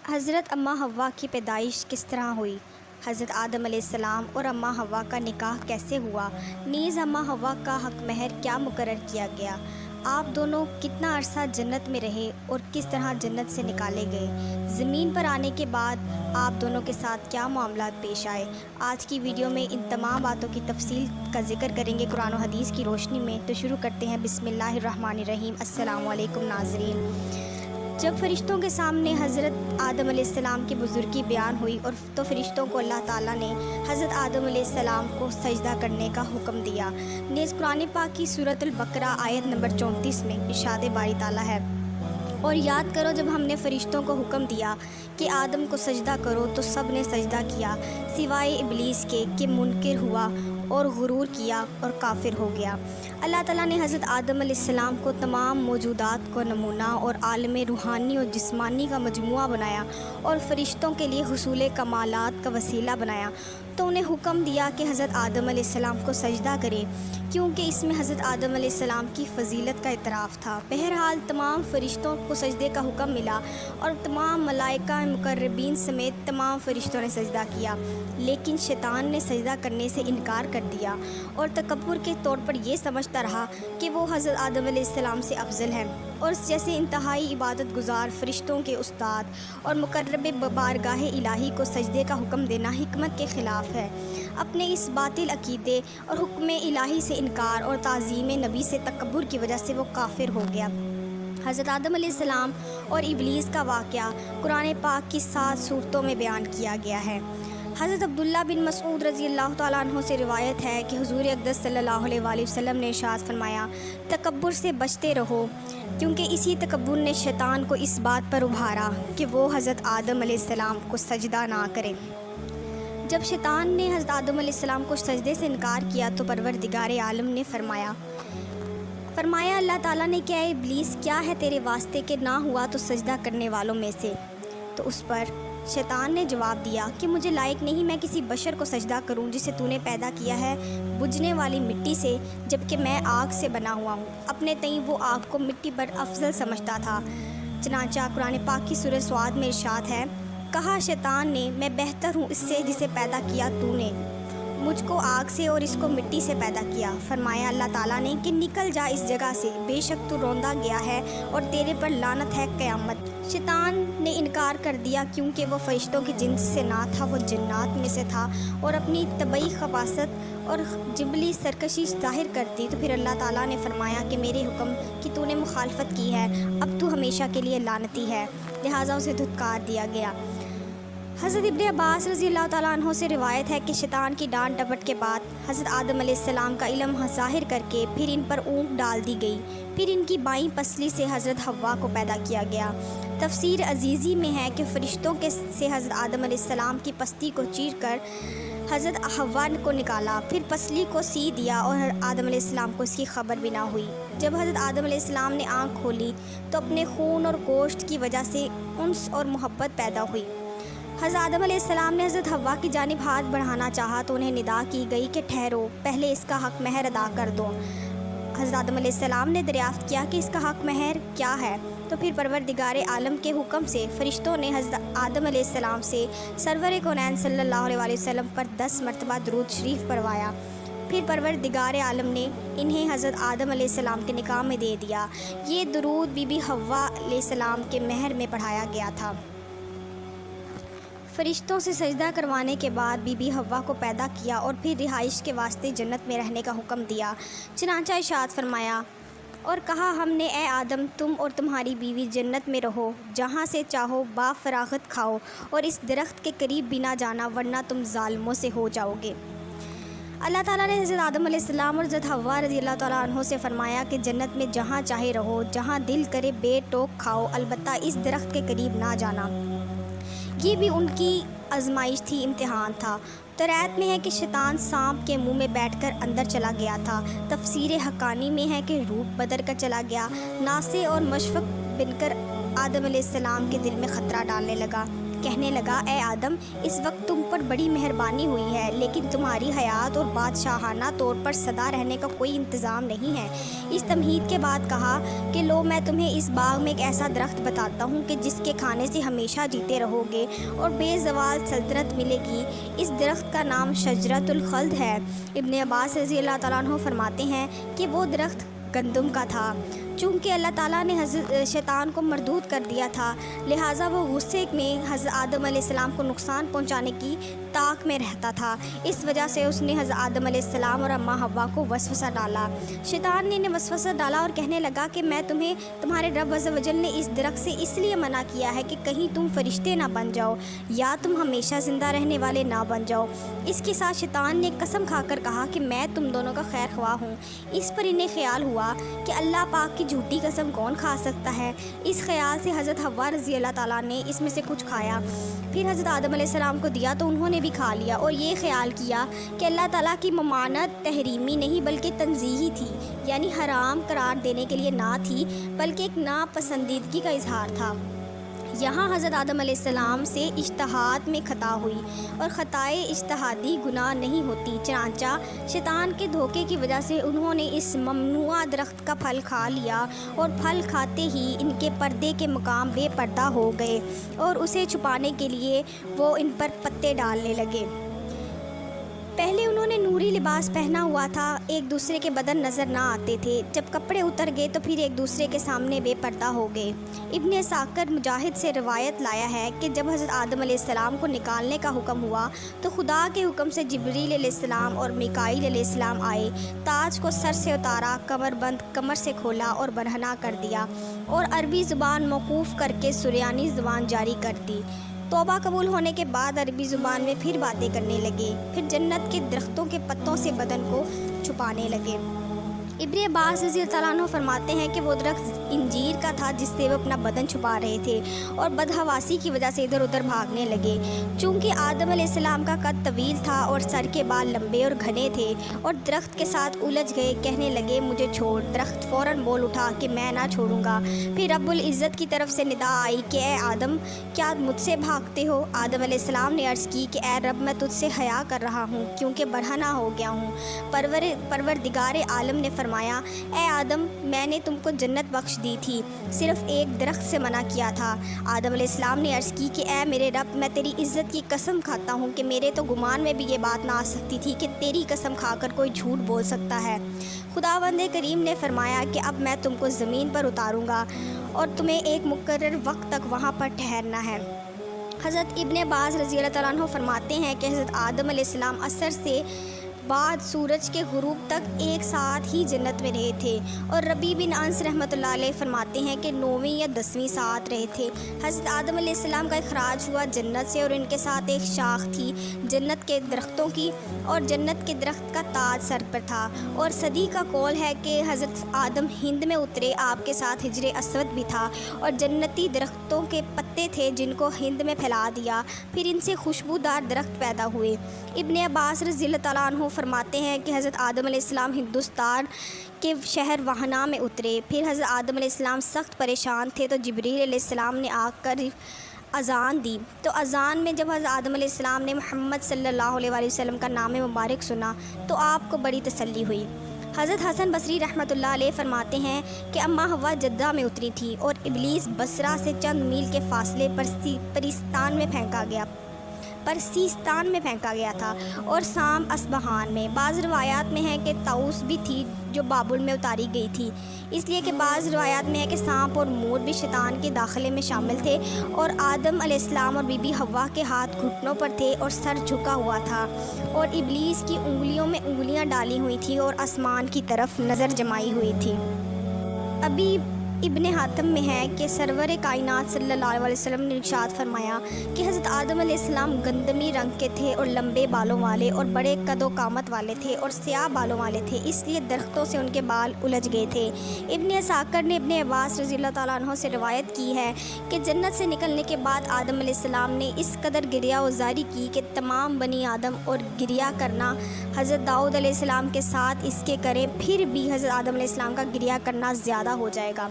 حضرت اماں حوا کی پیدائش کس طرح ہوئی؟ حضرت آدم علیہ السلام اور اماں حوا کا نکاح کیسے ہوا؟ نیز اماں حوا کا حق مہر کیا مقرر کیا گیا؟ آپ دونوں کتنا عرصہ جنت میں رہے اور کس طرح جنت سے نکالے گئے؟ زمین پر آنے کے بعد آپ دونوں کے ساتھ کیا معاملات پیش آئے؟ آج کی ویڈیو میں ان تمام باتوں کی تفصیل کا ذکر کریں گے قرآن و حدیث کی روشنی میں۔ تو شروع کرتے ہیں۔ بسم اللہ الرحمن الرحیم۔ السلام علیکم ناظرین۔ جب فرشتوں کے سامنے حضرت آدم علیہ السلام کی بزرگی بیان ہوئی اور تو فرشتوں کو اللہ تعالیٰ نے حضرت آدم علیہ السلام کو سجدہ کرنے کا حکم دیا۔ نیز قرآن پاک کی سورۃ البقرہ آیت نمبر 34 میں ارشاد باری تعالیٰ ہے، اور یاد کرو جب ہم نے فرشتوں کو حکم دیا کہ آدم کو سجدہ کرو تو سب نے سجدہ کیا سوائے ابلیس کے کہ منکر ہوا اور غرور کیا اور کافر ہو گیا۔ اللہ تعالیٰ نے حضرت آدم علیہ السلام کو تمام موجودات کو نمونہ اور عالم روحانی اور جسمانی کا مجموعہ بنایا اور فرشتوں کے لیے حصول کمالات کا وسیلہ بنایا، تو انہیں حکم دیا کہ حضرت آدم علیہ السلام کو سجدہ کرے، کیونکہ اس میں حضرت آدم علیہ السلام کی فضیلت کا اعتراف تھا۔ بہرحال تمام فرشتوں کو سجدے کا حکم ملا اور تمام ملائکہ مقربین سمیت تمام فرشتوں نے سجدہ کیا، لیکن شیطان نے سجدہ کرنے سے انکار کر دیا اور تکبر کے طور پر یہ سمجھتا رہا کہ وہ حضرت آدم علیہ السلام سے افضل ہے، اور جیسے انتہائی عبادت گزار فرشتوں کے استاد اور مقرب بارگاہ الہی کو سجدے کا حکم دینا حکمت کے خلاف ہے۔ اپنے اس باطل عقیدے اور حکم الہی سے انکار اور تعظیم نبی سے تکبر کی وجہ سے وہ کافر ہو گیا۔ حضرت آدم علیہ السلام اور ابلیس کا واقعہ قرآن پاک کی 7 سورتوں میں بیان کیا گیا ہے۔ حضرت عبداللہ بن مسعود رضی اللہ تعالیٰ عنہ سے روایت ہے کہ حضور اقدس صلی اللہ علیہ وآلہ وسلم نے ارشاد فرمایا، تکبر سے بچتے رہو، کیونکہ اسی تکبر نے شیطان کو اس بات پر ابھارا کہ وہ حضرت آدم علیہ السلام کو سجدہ نہ کرے۔ جب شیطان نے حضرت آدم علیہ السلام کو سجدے سے انکار کیا تو پروردگار عالم نے فرمایا اللہ تعالیٰ نے کہ اے ابلیس، کیا ہے تیرے واسطے کہ نہ ہوا تو سجدہ کرنے والوں میں سے؟ تو اس پر شیطان نے جواب دیا کہ مجھے لائق نہیں میں کسی بشر کو سجدہ کروں جسے تو نے پیدا کیا ہے بجھنے والی مٹی سے، جبکہ میں آگ سے بنا ہوا ہوں۔ اپنے تئیں وہ آگ کو مٹی پر افضل سمجھتا تھا۔ چنانچہ قرآن پاک کی سورہ صاد میں ارشاد ہے، کہا شیطان نے، میں بہتر ہوں اس سے جسے پیدا کیا تو نے، مجھ کو آگ سے اور اس کو مٹی سے پیدا کیا۔ فرمایا اللہ تعالیٰ نے کہ نکل جا اس جگہ سے، بے شک تو روندا گیا ہے اور تیرے پر لعنت ہے قیامت۔ شیطان نے انکار کر دیا کیونکہ وہ فرشتوں کی جنس سے نہ تھا، وہ جنات میں سے تھا اور اپنی طبعی خباثت اور جبلی سرکشی ظاہر کرتی۔ تو پھر اللہ تعالیٰ نے فرمایا کہ میرے حکم کی تو نے مخالفت کی ہے، اب تو ہمیشہ کے لیے لعنتی ہے، لہٰذا اسے دھتکار دیا گیا۔ حضرت ابن عباس رضی اللہ تعالیٰ عنہ سے روایت ہے کہ شیطان کی ڈانٹ ڈپٹ کے بعد حضرت آدم علیہ السلام کا علم ظاہر کر کے پھر ان پر اونٹ ڈال دی گئی، پھر ان کی بائیں پسلی سے حضرت حوا کو پیدا کیا گیا۔ تفسیر عزیزی میں ہے کہ فرشتوں سے حضرت آدم علیہ السلام کی پستی کو چیر کر حضرت حوا کو نکالا، پھر پسلی کو سی دیا اور آدم علیہ السلام کو اس کی خبر بھی نہ ہوئی۔ جب حضرت آدم علیہ السلام نے آنکھ کھولی تو اپنے خون اور گوشت کی وجہ سے انس اور محبت پیدا ہوئی۔ حضرت آدم علیہ السلام نے حضرت حوا کی جانب ہاتھ بڑھانا چاہا تو انہیں ندا کی گئی کہ ٹھہرو، پہلے اس کا حق مہر ادا کر دو۔ حضرت آدم علیہ السلام نے دریافت کیا کہ اس کا حق مہر کیا ہے، تو پھر پروردگار عالم کے حکم سے فرشتوں نے حضرت آدم علیہ السلام سے سرور کونین صلی اللہ علیہ وآلہ وسلم پر 10 مرتبہ درود شریف پڑھوایا۔ پھر پروردگار عالم نے انہیں حضرت آدم علیہ السلام کے نکاح میں دے دیا۔ یہ درود بی بی حوا علیہ السلام کے مہر میں پڑھایا گیا تھا۔ فرشتوں سے سجدہ کروانے کے بعد بی بی حوا کو پیدا کیا اور پھر رہائش کے واسطے جنت میں رہنے کا حکم دیا۔ چنانچہ ارشاد فرمایا اور کہا ہم نے، اے آدم، تم اور تمہاری بیوی جنت میں رہو، جہاں سے چاہو با فراغت کھاؤ اور اس درخت کے قریب بھی نہ جانا ورنہ تم ظالموں سے ہو جاؤ گے۔ اللہ تعالیٰ نے حضرت آدم علیہ السلام اور حضرت حوا رضی اللہ تعالیٰ عنہ سے فرمایا کہ جنت میں جہاں چاہے رہو، جہاں دل کرے بے ٹوک کھاؤ، البتہ اس درخت کے قریب نہ جانا۔ یہ بھی ان کی آزمائش تھی، امتحان تھا۔ روایت میں ہے کہ شیطان سانپ کے منہ میں بیٹھ کر اندر چلا گیا تھا۔ تفسیر حقانی میں ہے کہ روپ بدل کر چلا گیا، ناسے اور مشفق بن کر آدم علیہ السلام کے دل میں خطرہ ڈالنے لگا کہنے لگا اے آدم اس وقت تم پر بڑی مہربانی ہوئی ہے، لیکن تمہاری حیات اور بادشاہانہ طور پر سدا رہنے کا کوئی انتظام نہیں ہے۔ اس تمہید کے بعد کہا کہ لو میں تمہیں اس باغ میں ایک ایسا درخت بتاتا ہوں کہ جس کے کھانے سے ہمیشہ جیتے رہو گے اور بے زوال سلطنت ملے گی۔ اس درخت کا نام شجرۃ الخلد ہے۔ ابن عباس رضی اللہ تعالیٰ عنہ فرماتے ہیں کہ وہ درخت گندم کا تھا۔ چونکہ اللہ تعالیٰ نے شیطان کو مردود کر دیا تھا، لہٰذا وہ غصے میں حضرت آدم علیہ السلام کو نقصان پہنچانے کی طاق میں رہتا تھا۔ اس وجہ سے اس نے حضرت آدم علیہ السلام اور اماں حوا کو وسوسہ ڈالا۔ شیطان نے وسوسہ ڈالا اور کہنے لگا کہ میں تمہیں تمہارے رب عز و جل نے اس درخت سے اس لیے منع کیا ہے کہ کہیں تم فرشتے نہ بن جاؤ یا تم ہمیشہ زندہ رہنے والے نہ بن جاؤ۔ اس کے ساتھ شیطان نے قسم کھا کر کہا کہ میں تم دونوں کا خیر خواہ ہوں۔ اس پر انہیں خیال ہوا کہ اللہ پاک کی جھوٹی قسم کون کھا سکتا ہے۔ اس خیال سے حضرت حوا رضی اللہ تعالیٰ نے اس میں سے کچھ کھایا، پھر حضرت آدم علیہ السلام کو دیا تو انہوں نے بھی کھا لیا اور یہ خیال کیا کہ اللہ تعالیٰ کی ممانعت تحریمی نہیں بلکہ تنزیہی تھی، یعنی حرام قرار دینے کے لیے نہ تھی بلکہ ایک ناپسندیدگی کا اظہار تھا۔ یہاں حضرت آدم علیہ السلام سے اجتہاد میں خطا ہوئی اور خطائے اجتہادی گناہ نہیں ہوتی، چنانچہ شیطان کے دھوکے کی وجہ سے انہوں نے اس ممنوعہ درخت کا پھل کھا لیا اور پھل کھاتے ہی ان کے پردے کے مقام بے پردہ ہو گئے اور اسے چھپانے کے لیے وہ ان پر پتے ڈالنے لگے۔ پہلے انہوں نے نوری لباس پہنا ہوا تھا، ایک دوسرے کے بدن نظر نہ آتے تھے، جب کپڑے اتر گئے تو پھر ایک دوسرے کے سامنے بے پردہ ہو گئے۔ ابن اساکر مجاہد سے روایت لایا ہے کہ جب حضرت آدم علیہ السلام کو نکالنے کا حکم ہوا تو خدا کے حکم سے جبریل علیہ السلام اور میکائیل علیہ السلام آئے، تاج کو سر سے اتارا، کمر بند کمر سے کھولا اور برہنہ کر دیا اور عربی زبان موقوف کر کے سریانی زبان جاری کر دی۔ توبہ قبول ہونے کے بعد عربی زبان میں پھر باتیں کرنے لگے، پھر جنت کے درختوں کے پتوں سے بدن کو چھپانے لگے۔ ابن عباس رضی اللہ عنہ فرماتے ہیں کہ وہ درخت انجیر کا تھا جس سے وہ اپنا بدن چھپا رہے تھے اور بدحواسی کی وجہ سے ادھر ادھر بھاگنے لگے۔ چونکہ آدم علیہ السلام کا قد طویل تھا اور سر کے بال لمبے اور گھنے تھے اور درخت کے ساتھ الجھ گئے، کہنے لگے مجھے چھوڑ۔ درخت فوراً بول اٹھا کہ میں نہ چھوڑوں گا۔ پھر رب العزت کی طرف سے ندا آئی کہ اے آدم کیا مجھ سے بھاگتے ہو؟ آدم علیہ السلام نے عرض کی کہ اے رب میں تجھ سے حیا کر رہا ہوں کیونکہ برہنہ ہو گیا ہوں۔ پروردگار عالم نے فرمایا اے آدم میں نے تم کو جنت بخش دی تھی، صرف ایک درخت سے منع کیا تھا۔ آدم علیہ السلام نے عرض کی کہ اے میرے رب میں تیری عزت کی قسم کھاتا ہوں کہ میرے تو گمان میں بھی یہ بات نہ آ سکتی تھی کہ تیری قسم کھا کر کوئی جھوٹ بول سکتا ہے۔ خداوند کریم نے فرمایا کہ اب میں تم کو زمین پر اتاروں گا اور تمہیں ایک مقرر وقت تک وہاں پر ٹھہرنا ہے۔ حضرت ابن عباس رضی اللہ تعالیٰ عنہ فرماتے ہیں کہ حضرت آدم علیہ السلام عصر سے بعد سورج کے غروب تک ایک ساتھ ہی جنت میں رہے تھے، اور ربیع بن انس رحمۃ اللہ علیہ فرماتے ہیں کہ 9ویں یا 10ویں ساتھ رہے تھے۔ حضرت آدم علیہ السلام کا اخراج ہوا جنت سے اور ان کے ساتھ ایک شاخ تھی جنت کے درختوں کی اور جنت کے درخت کا تاج سر پر تھا، اور صدی کا قول ہے کہ حضرت آدم ہند میں اترے، آپ کے ساتھ حجر اسود بھی تھا اور جنتی درختوں کے پتے تھے جن کو ہند میں پھیلا دیا، پھر ان سے خوشبودار درخت پیدا ہوئے۔ ابن عباس رضی اللہ تعالیٰ عنہ فرماتے ہیں کہ حضرت آدم علیہ السلام ہندوستان کے شہر وہنا میں اترے، پھر حضرت آدم علیہ السلام سخت پریشان تھے تو جبریل علیہ السلام نے آ کر اذان دی، تو اذان میں جب حضرت آدم علیہ السلام نے محمد صلی اللہ علیہ وآلہ وسلم کا نام مبارک سنا تو آپ کو بڑی تسلی ہوئی۔ حضرت حسن بصری رحمۃ اللہ علیہ فرماتے ہیں کہ اماں حوا جدہ میں اتری تھی اور ابلیس بصرہ سے چند میل کے فاصلے پر سیستان میں پھینکا گیا تھا اور سام اصبہان میں۔ بعض روایات میں ہے کہ طاؤس بھی تھی جو بابل میں اتاری گئی تھی، اس لیے کہ بعض روایات میں ہے کہ سانپ اور مور بھی شیطان کے داخلے میں شامل تھے، اور آدم علیہ السلام اور بی بی حوا کے ہاتھ گھٹنوں پر تھے اور سر جھکا ہوا تھا، اور ابلیس کی انگلیوں میں انگلیاں ڈالی ہوئی تھیں اور آسمان کی طرف نظر جمائی ہوئی تھی۔ ابھی ابن حاتم میں ہے کہ سرور کائنات صلی اللہ علیہ وسلم نے ارشاد فرمایا کہ حضرت آدم علیہ السلام گندمی رنگ کے تھے اور لمبے بالوں والے اور بڑے قد و قامت والے تھے اور سیاہ بالوں والے تھے، اس لیے درختوں سے ان کے بال الجھ گئے تھے۔ ابن اساکر نے ابن عباس رضی اللہ تعالیٰ عنہ سے روایت کی ہے کہ جنت سے نکلنے کے بعد آدم علیہ السلام نے اس قدر گریہ وزاری کی کہ تمام بنی آدم اور گریہ کرنا حضرت داؤد علیہ السلام کے ساتھ اس کے کریں، پھر بھی حضرت آدم علیہ السلام کا گریہ کرنا زیادہ ہو جائے گا۔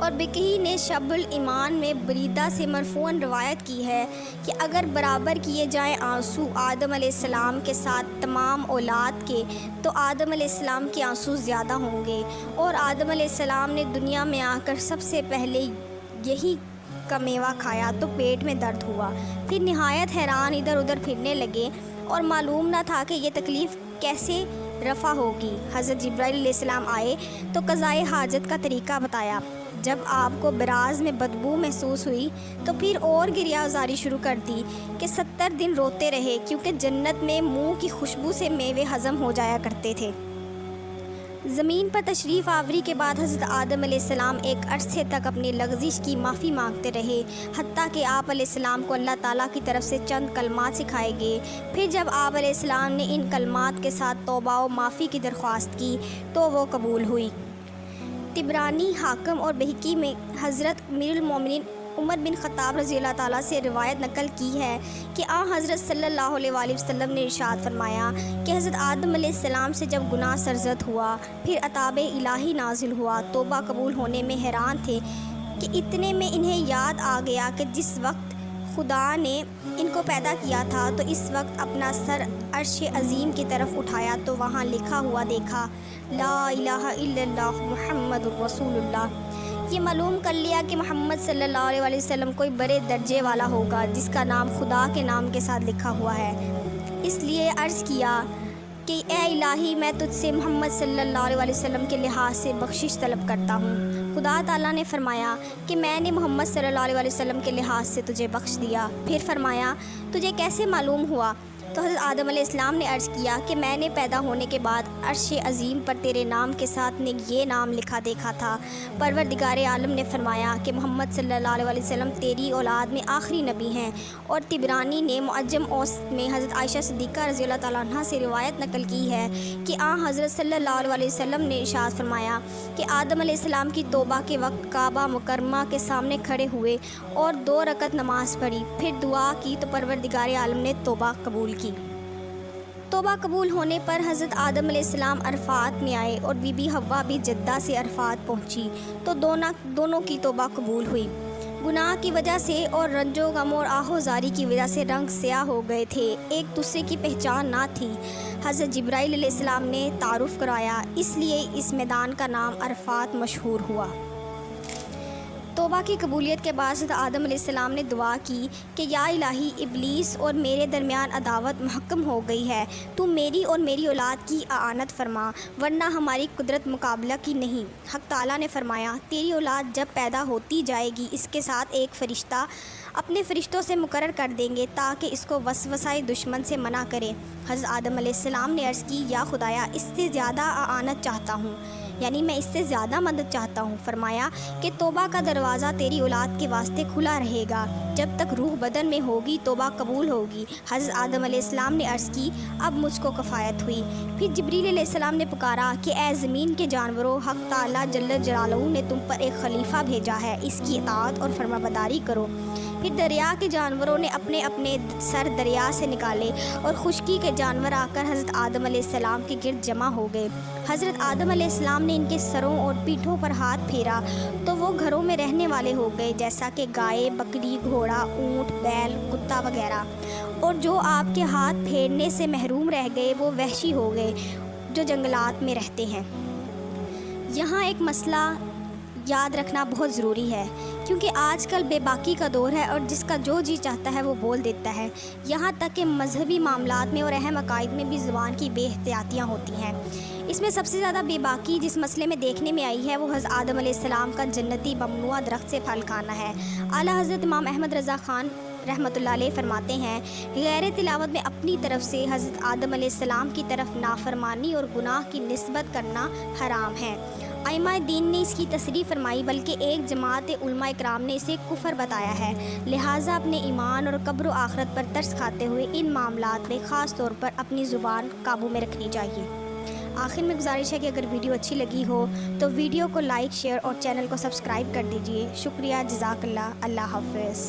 اور بقی نے شعب الایمان میں بریدہ سے مرفوعاً روایت کی ہے کہ اگر برابر کیے جائیں آنسو آدم علیہ السلام کے ساتھ تمام اولاد کے تو آدم علیہ السلام کے آنسو زیادہ ہوں گے، اور آدم علیہ السلام نے دنیا میں آ کر سب سے پہلے یہی کا میوہ کھایا تو پیٹ میں درد ہوا، پھر نہایت حیران ادھر ادھر پھرنے لگے اور معلوم نہ تھا کہ یہ تکلیف کیسے رفع ہوگی۔ حضرت جبرائیل علیہ السلام آئے تو قضائے حاجت کا طریقہ بتایا۔ جب آپ کو براز میں بدبو محسوس ہوئی تو پھر اور گریہ آزاری شروع کر دی کہ 70 دن روتے رہے، کیونکہ جنت میں منہ کی خوشبو سے میوے ہضم ہو جایا کرتے تھے۔ زمین پر تشریف آوری کے بعد حضرت آدم علیہ السلام ایک عرصے تک اپنی لغزش کی معافی مانگتے رہے، حتیٰ کہ آپ علیہ السلام کو اللہ تعالیٰ کی طرف سے چند کلمات سکھائے گئے۔ پھر جب آپ علیہ السلام نے ان کلمات کے ساتھ توبہ و معافی کی درخواست کی تو وہ قبول ہوئی۔ طبرانی، حاکم اور بہقی میں حضرت امیر المومنین عمر بن خطاب رضی اللہ تعالیٰ سے روایت نقل کی ہے کہ حضرت صلی اللہ علیہ وآلہ وسلم نے ارشاد فرمایا کہ حضرت آدم علیہ السلام سے جب گناہ سرزد ہوا، پھر عتاب الہی نازل ہوا، توبہ قبول ہونے میں حیران تھے کہ اتنے میں انہیں یاد آ گیا کہ جس وقت خدا نے ان کو پیدا کیا تھا تو اس وقت اپنا سر عرش عظیم کی طرف اٹھایا تو وہاں لکھا ہوا دیکھا، لا الہ الا اللہ محمد الرسول اللہ۔ یہ معلوم کر لیا کہ محمد صلی اللہ علیہ وآلہ وسلم کوئی بڑے درجے والا ہوگا جس کا نام خدا کے نام کے ساتھ لکھا ہوا ہے۔ اس لیے عرض کیا کہ اے الہی، میں تجھ سے محمد صلی اللہ علیہ وآلہ وسلم کے لحاظ سے بخشش طلب کرتا ہوں۔ خدا تعالیٰ نے فرمایا کہ میں نے محمد صلی اللہ علیہ وآلہ وسلم کے لحاظ سے تجھے بخش دیا۔ پھر فرمایا تجھے کیسے معلوم ہوا؟ تو حضرت آدم علیہ السلام نے عرض کیا کہ میں نے پیدا ہونے کے بعد عرش عظیم پر تیرے نام کے ساتھ نے یہ نام لکھا دیکھا تھا۔ پروردگار عالم نے فرمایا کہ محمد صلی اللہ علیہ وسلم تیری اولاد میں آخری نبی ہیں۔ اور طبرانی نے معجم اوسط میں حضرت عائشہ صدیقہ رضی اللہ تعالیٰ عنہ سے روایت نقل کی ہے کہ حضرت صلی اللہ علیہ وسلم نے ارشاد فرمایا کہ آدم علیہ السلام کی توبہ کے وقت کعبہ مکرمہ کے سامنے کھڑے ہوئے اور 2 رکعت نماز پڑھی، پھر دعا کی تو پروردگار عالم نے توبہ قبول کی۔ توبہ قبول ہونے پر حضرت آدم علیہ السلام عرفات میں آئے اور بی بی حوا بھی جدہ سے عرفات پہنچی تو دونوں کی توبہ قبول ہوئی۔ گناہ کی وجہ سے اور رنج و غم اور آہ و زاری کی وجہ سے رنگ سیاہ ہو گئے تھے، ایک دوسرے کی پہچان نہ تھی۔ حضرت جبرائیل علیہ السلام نے تعارف کرایا، اس لیے اس میدان کا نام عرفات مشہور ہوا۔ توبہ کی قبولیت کے بعد حضرت آدم علیہ السلام نے دعا کی کہ یا الہی، ابلیس اور میرے درمیان عداوت محکم ہو گئی ہے، تو میری اور میری اولاد کی اعانت فرما، ورنہ ہماری قدرت مقابلہ کی نہیں۔ حق تعالیٰ نے فرمایا تیری اولاد جب پیدا ہوتی جائے گی اس کے ساتھ ایک فرشتہ اپنے فرشتوں سے مقرر کر دیں گے تاکہ اس کو وسوسۂ دشمن سے منع کرے۔ حضرت آدم علیہ السلام نے عرض کی یا خدایا، اس سے زیادہ اعانت چاہتا ہوں، یعنی میں اس سے زیادہ مدد چاہتا ہوں۔ فرمایا کہ توبہ کا دروازہ تیری اولاد کے واسطے کھلا رہے گا، جب تک روح بدن میں ہوگی توبہ قبول ہوگی۔ حضرت آدم علیہ السلام نے عرض کی اب مجھ کو کفایت ہوئی۔ پھر جبریل علیہ السلام نے پکارا کہ اے زمین کے جانوروں، حق تعالیٰ جل جلالہ نے تم پر ایک خلیفہ بھیجا ہے، اس کی اطاعت اور فرمانبرداری کرو۔ پھر دریا کے جانوروں نے اپنے اپنے سر دریا سے نکالے اور خشکی کے جانور آ کر حضرت آدم علیہ السلام کے گرد جمع ہو گئے۔ حضرت آدم علیہ السلام نے ان کے سروں اور پیٹھوں پر ہاتھ پھیرا تو وہ گھروں میں رہنے والے ہو گئے، جیسا کہ گائے، بکری، گھوڑا، اونٹ، بیل، کتا وغیرہ، اور جو آپ کے ہاتھ پھیرنے سے محروم رہ گئے وہ وحشی ہو گئے جو جنگلات میں رہتے ہیں۔ یہاں ایک مسئلہ یاد رکھنا بہت ضروری ہے، کیونکہ آج کل بے باکی کا دور ہے اور جس کا جو جی چاہتا ہے وہ بول دیتا ہے، یہاں تک کہ مذہبی معاملات میں اور اہم عقائد میں بھی زبان کی بے احتیاطیاں ہوتی ہیں۔ اس میں سب سے زیادہ بے باکی جس مسئلے میں دیکھنے میں آئی ہے وہ حضرت آدم علیہ السلام کا جنتی ممنوعہ درخت سے پھل کھانا ہے۔ اعلیٰ حضرت امام احمد رضا خان رحمۃ اللہ علیہ فرماتے ہیں غیر تلاوت میں اپنی طرف سے حضرت آدم علیہ السلام کی طرف نافرمانی اور گناہ کی نسبت کرنا حرام ہے۔ ائمہ دین نے اس کی تصریح فرمائی، بلکہ ایک جماعت علماء اکرام نے اسے کفر بتایا ہے، لہٰذا اپنے ایمان اور قبر و آخرت پر ترس کھاتے ہوئے ان معاملات میں خاص طور پر اپنی زبان قابو میں رکھنی چاہیے۔ آخر میں گزارش ہے کہ اگر ویڈیو اچھی لگی ہو تو ویڈیو کو لائک، شیئر اور چینل کو سبسکرائب کر دیجیے۔ شکریہ، جزاک اللہ، اللہ حافظ۔